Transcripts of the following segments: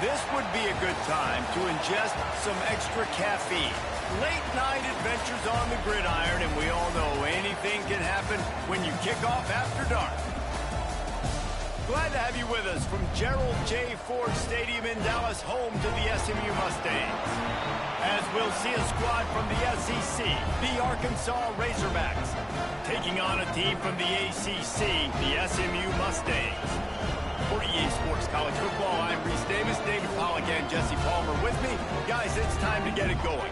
This would be a good time to ingest some extra caffeine. Late night adventures on the gridiron, and we all know anything can happen when you kick off after dark. Glad to have you with us from Gerald J. Ford Stadium in Dallas, home to the SMU Mustangs. As we'll see a squad from the SEC, the Arkansas Razorbacks, taking on a team from the ACC, the SMU Mustangs. For EA Sports College Football, I'm Reese Davis, David Pollack, and Jesse Palmer with me. Guys, it's time to get it going.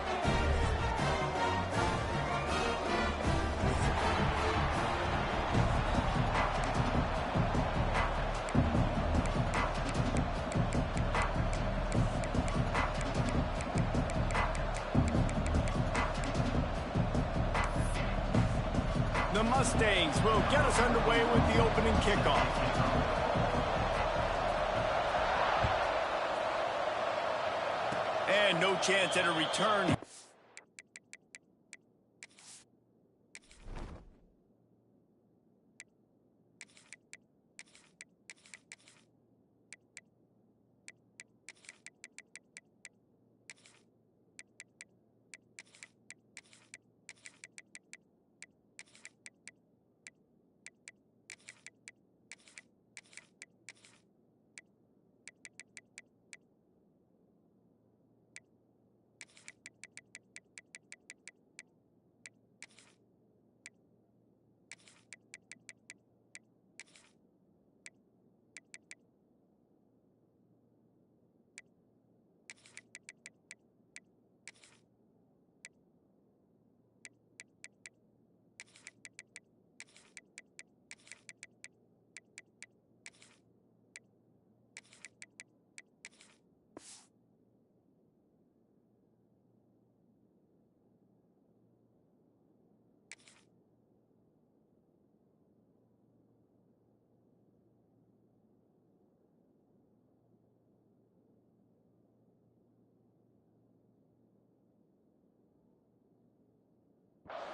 The Mustangs will get us underway with the opening kickoff. And no chance at a return.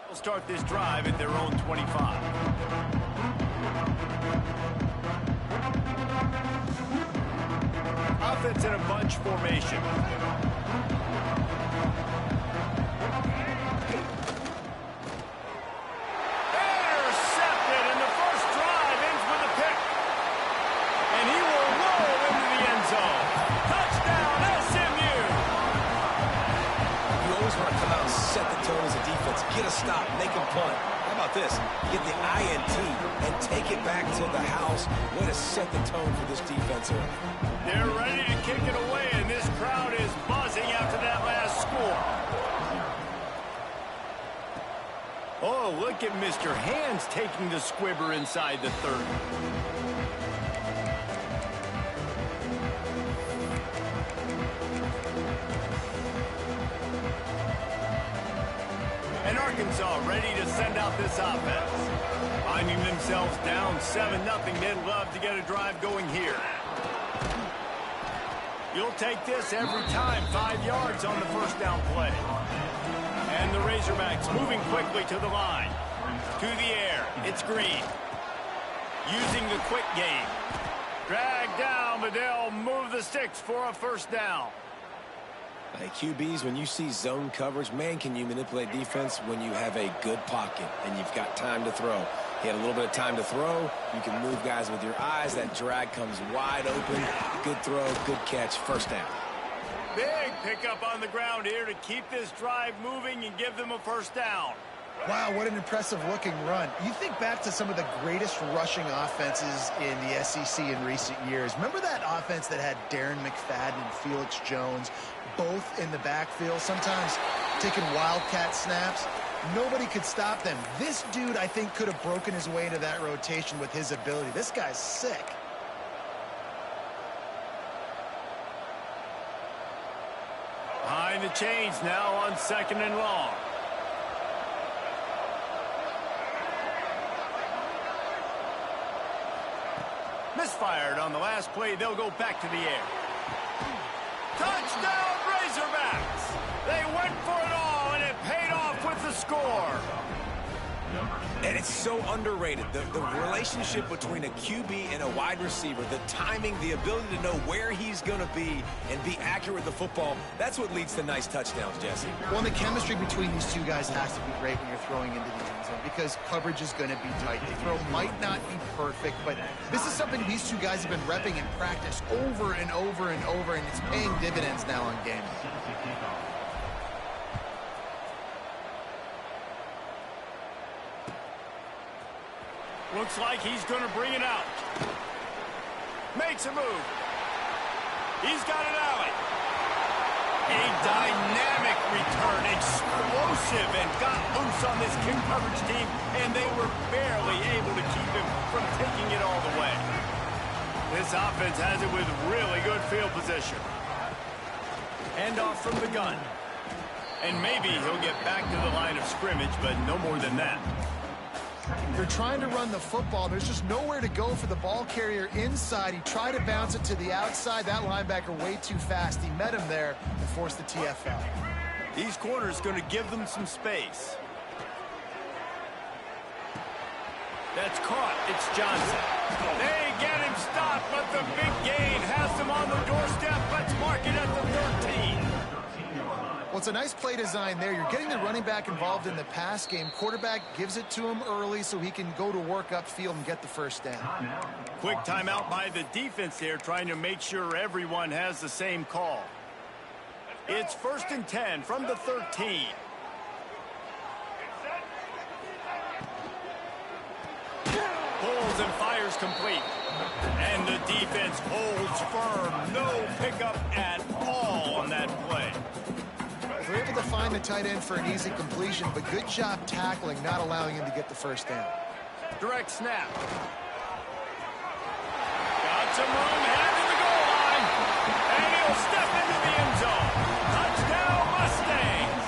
We'll start this drive at their own 25. Offense in a bunch formation. Intercepted, and the first drive ends with a pick. And he will roll into the end zone. Touchdown, SMU! You always want to come out and set the tone as a defense. Get a stop, make a punt. How about this? Get the INT and take it back to the house. Way to set the tone for this defense here. They're ready to kick it away, and this crowd is buzzing after that last score. Oh, look at Mr. Hands taking the squibber inside the 30. And Arkansas ready to send out this offense. Finding themselves down 7-0, they'd love to get a drive going here. You'll take this every time. 5 yards on the first down play. And the Razorbacks moving quickly to the line. To the air. It's Green. Using the quick game. Dragged down, but they'll move the sticks for a first down. Hey, QBs, when you see zone coverage, man, can you manipulate defense when you have a good pocket and you've got time to throw. He had a little bit of time to throw. You can move guys with your eyes. That drag comes wide open. Good throw, good catch, first down. Big pickup on the ground here to keep this drive moving and give them a first down. Wow, what an impressive-looking run. You think back to some of the greatest rushing offenses in the SEC in recent years. Remember that offense that had Darren McFadden and Felix Jones both in the backfield, sometimes taking wildcat snaps? Nobody could stop them. This dude, I think, could have broken his way into that rotation with his ability. This guy's sick. Behind the chains now on 2nd and long. Misfired on the last play. They'll go back to the air. Touchdown, Razorbacks! They went for it all, and it paid off with the score. And it's so underrated. The relationship between a QB and a wide receiver, the timing, the ability to know where he's going to be and be accurate with the football, that's what leads to nice touchdowns, Jesse. Well, the chemistry between these two guys has to be great when you're throwing into the end zone because coverage is going to be tight. The throw might not be perfect, but this is something these two guys have been repping in practice over and over and over, and it's paying dividends now on game. Looks like he's going to bring it out. Makes a move. He's got an alley. A dynamic return, explosive, and got loose on this kick coverage team, and they were barely able to keep him from taking it all the way. This offense has it with really good field position. Hand off from the gun. And maybe he'll get back to the line of scrimmage, but no more than that. They're trying to run the football. There's just nowhere to go for the ball carrier inside. He tried to bounce it to the outside. That linebacker way too fast. He met him there and forced the TFL. These corners going to give them some space. That's caught. It's Johnson. They get him stopped, but the big gain has them on the doorstep. Let's mark it at the 13. Well, it's a nice play design there. You're getting the running back involved in the pass game. Quarterback gives it to him early so he can go to work upfield and get the first down. Quick timeout by the defense there, trying to make sure everyone has the same call. It's 1st and 10 from the 13. Pulls and fires complete. And the defense holds firm. No pickup at all on that play. They're able to find the tight end for an easy completion, but good job tackling, not allowing him to get the first down. Direct snap. Got some room, headed to the goal line. And he'll step into the end zone. Touchdown, Mustangs.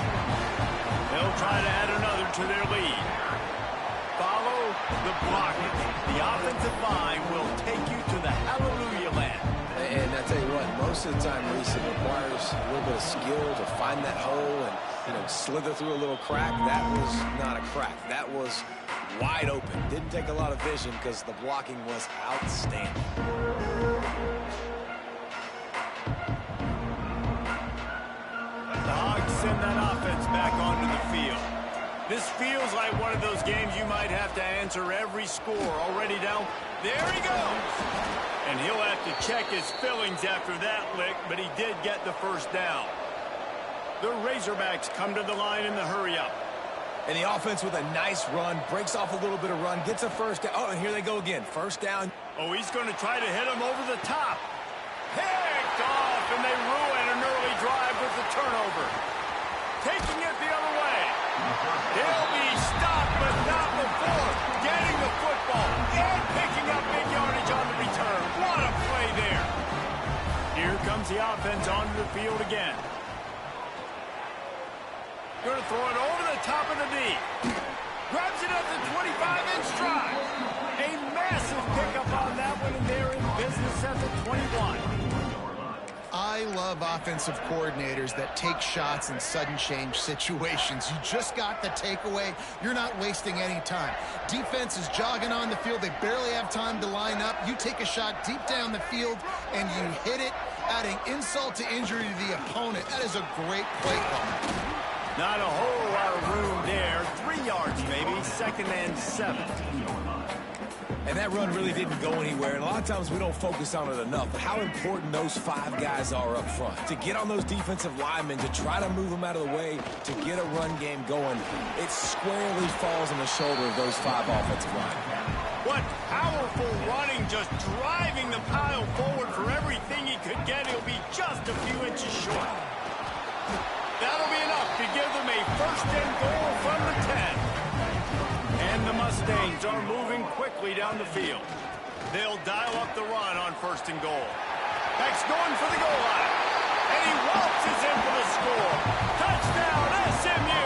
They'll try to add another to their lead. Follow the blockage. The offensive line will take you to the hallelujah land. And I tell you what, most of the time, Reese, it requires a little bit of skill to find that hole and, slither through a little crack. That was not a crack. That was wide open. Didn't take a lot of vision because the blocking was outstanding. The Hogs send that offense back onto the field. This feels like one of those games you might have to answer every score. Already down. There he goes. And he'll have to check his fillings after that lick, but he did get the first down. The Razorbacks come to the line in the hurry-up. And the offense with a nice run, breaks off a little bit of run, gets a first down. Oh, and here they go again. First down. Oh, he's going to try to hit him over the top. Picked off, and they ruin an early drive with the turnover. Taking it the other way. He'll be stopped, but not before getting the football and picking up big yardage on the return. What a play there. Here comes the offense onto the field again. Going to throw it over the top of the knee. Grabs it at the 25-inch stride. A massive pickup on that one, and they're in business at the 21. I love offensive coordinators that take shots in sudden change situations. You just got the takeaway. You're not wasting any time. Defense is jogging on the field. They barely have time to line up. You take a shot deep down the field, and you hit it, adding insult to injury to the opponent. That is a great play call. Not a whole lot of room there. 3 yards maybe, 2nd and 7. And that run really didn't go anywhere. And a lot of times we don't focus on it enough. But how important those 5 guys are up front. To get on those defensive linemen, to try to move them out of the way, to get a run game going, it squarely falls on the shoulder of those 5 offensive linemen. What powerful running, just driving the pile forward for everything he could get. He'll be just a few inches short. That'll be enough to give them a 1st and goal from the 10. And the Mustangs are moving quickly down the field. They'll dial up the run on 1st and goal. Beck's going for the goal line. And he waltzes in for the score. Touchdown, SMU!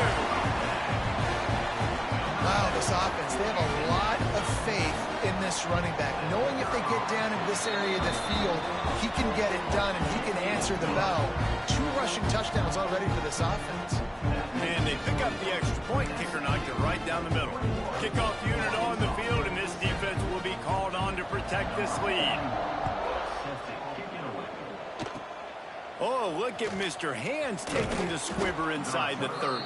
Wow, this offense, they have a lot of faith in this running back. Knowing if they get down in this area of the field, he can get it done and he can answer the bell. 2 rushing touchdowns already for this offense. And they pick up the extra point. Kicker knocked it right down the middle. Kickoff Oh, look at Mr. Hands taking the squibber inside the 30.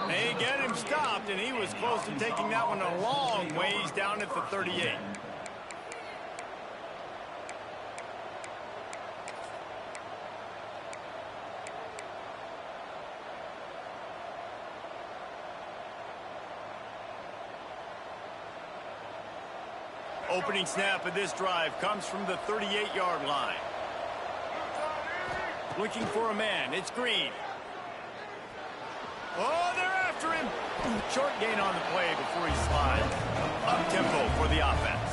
They get him stopped, and he was close to taking that one a long ways down at the 38. Opening snap of this drive comes from the 38-yard line. Looking for a man. It's Green. Oh, they're after him. Short gain on the play before he slides. Up-tempo for the offense.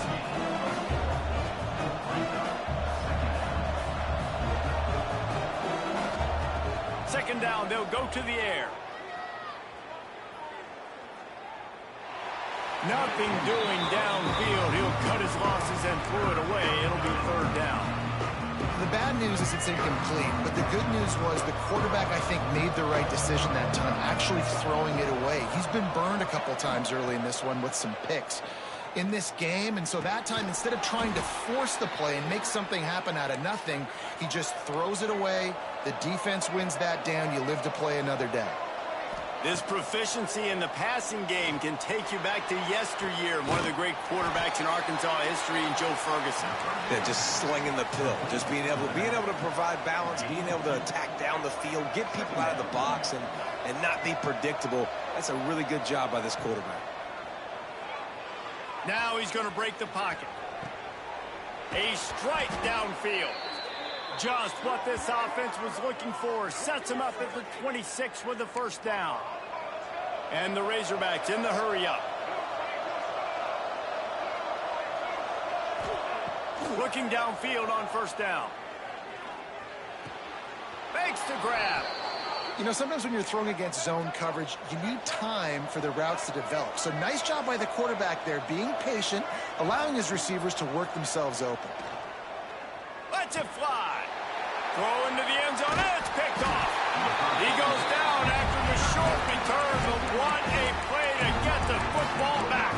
Second down, they'll go to the air. Nothing doing downfield. He'll cut his losses and throw it away. It'll be third down. The bad news is it's incomplete, but the good news was the quarterback, I think, made the right decision that time, actually throwing it away. He's been burned a couple times early in this one with some picks in this game, and so that time, instead of trying to force the play and make something happen out of nothing, he just throws it away. The defense wins that down. You live to play another day. This proficiency in the passing game can take you back to yesteryear. One of the great quarterbacks in Arkansas history, Joe Ferguson. Yeah, just slinging the pill, just being able to provide balance, being able to attack down the field, get people out of the box, and not be predictable. That's a really good job by this quarterback. Now he's going to break the pocket. A strike downfield. Just what this offense was looking for. Sets him up at the 26 with the first down. And the Razorbacks in the hurry up. Looking downfield on first down. Fakes to grab. You know, sometimes when you're throwing against zone coverage, you need time for the routes to develop. So nice job by the quarterback there, being patient, allowing his receivers to work themselves open. Lets it fly. Throw into the end zone, and it's picked off. He goes down after the short return, but what a play to get the football back.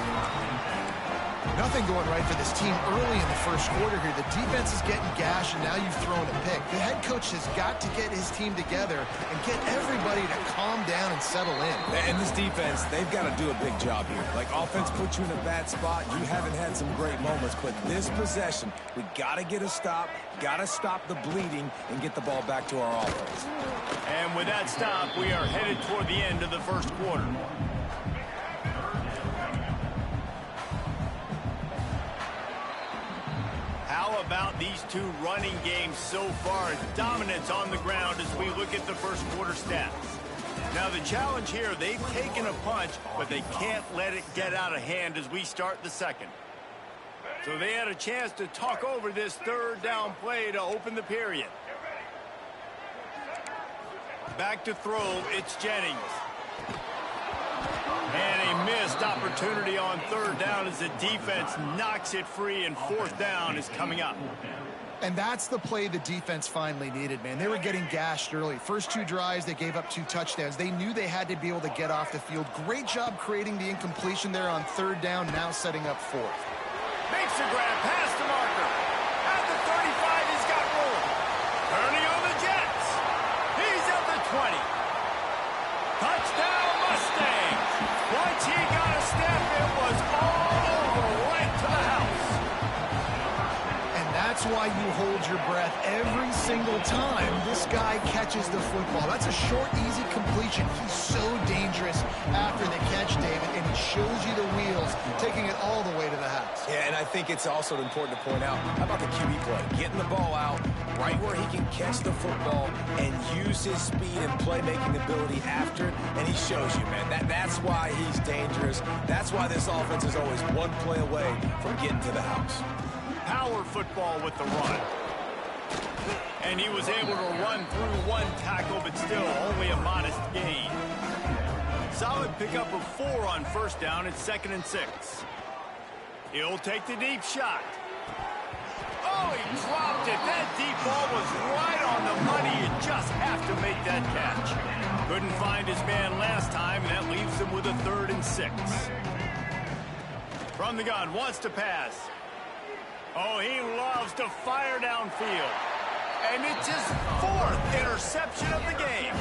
Nothing going right for this team early in the first quarter here. The defense is getting gashed, and now you've thrown a pick. The head coach has got to get his team together and get everybody to calm down and settle in. And this defense, they've got to do a big job here. Like, offense puts you in a bad spot. You haven't had some great moments, but this possession, we got to get a stop, got to stop the bleeding, and get the ball back to our offense. And with that stop, we are headed toward the end of the first quarter. How about these two running games so far? Dominance on the ground as we look at the first quarter stats. Now the challenge here, they've taken a punch, but they can't let it get out of hand as we start the second. So they had a chance to talk over this third down play to open the period. Back to throw, it's Jennings. And a missed opportunity on third down as the defense knocks it free, and fourth down is coming up. And that's the play the defense finally needed, man. They were getting gashed early. First two drives, they gave up 2 touchdowns. They knew they had to be able to get off the field. Great job creating the incompletion there on third down, now setting up fourth. Makes a grab past the marker. At the 35, he's got room. Turning on the Jets. He's at the 20. Touchdown Mustangs. Once he got a step, it was all over right to the house. And that's why you hold your breath every single time this guy catches the football. That's a short, easy completion. He's so dangerous after the catch, David, and he shows you the wheels, taking it all the way to the house. Yeah, and I think it's also important to point out, how about the QB play? Getting the ball out right where he can catch the football and use his speed and playmaking ability after, and he shows you, man. That's why he's dangerous. That's why this offense is always one play away from getting to the house. Power football with the run. And he was able to run through one tackle, but still only a modest gain. Solid pickup of 4 on first down. It's 2nd and 6. He'll take the deep shot. Oh, he dropped it. That deep ball was right on the money. You just have to make that catch. Couldn't find his man last time, and that leaves him with a 3rd and 6. From the gun, wants to pass. Oh, he loves to fire downfield. And it's his 4th interception of the game.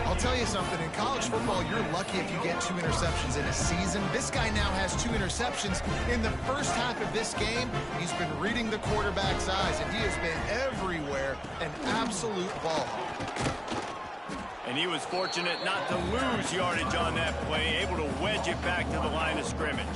I'll tell you something, in college football, you're lucky if you get 2 interceptions in a season. This guy now has 2 interceptions. In the first half of this game, he's been reading the quarterback's eyes, and he has been everywhere, an absolute ball hawk. And he was fortunate not to lose yardage on that play, able to wedge it back to the line of scrimmage.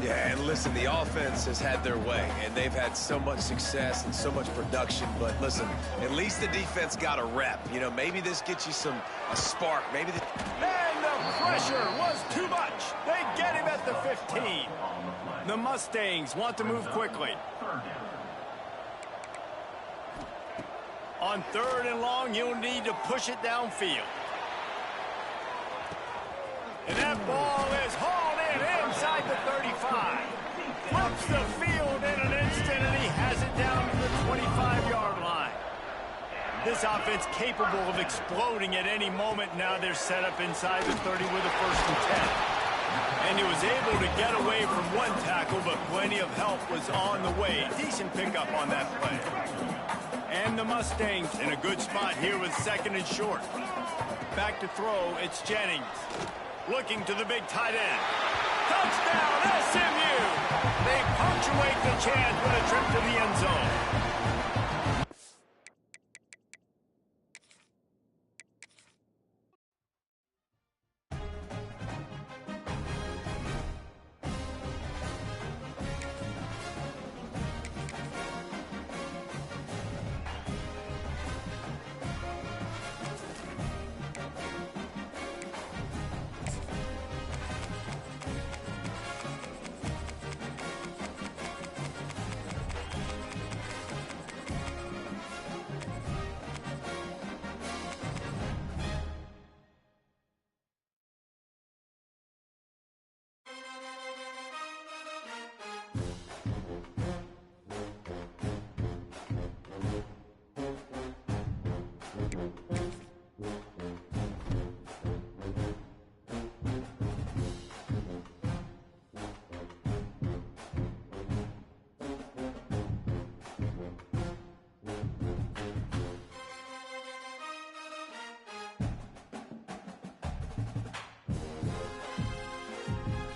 Yeah, and listen, the offense has had their way, and they've had so much success and so much production. But listen, at least the defense got a rep. You know, maybe this gets you a spark. Maybe. And the pressure was too much. They get him at the 15. The Mustangs want to move quickly. On 3rd and long, you'll need to push it downfield. And that ball is hauled in inside the 35. Flips the field in an instant, and he has it down to the 25-yard line. This offense capable of exploding at any moment. Now they're set up inside the 30 with a 1st and 10. And he was able to get away from one tackle, but plenty of help was on the way. Decent pickup on that play. And the Mustangs in a good spot here with 2nd and short. Back to throw, it's Jennings. Looking to the big tight end. Touchdown, SMU! They punctuate the chance with a trip to the end zone.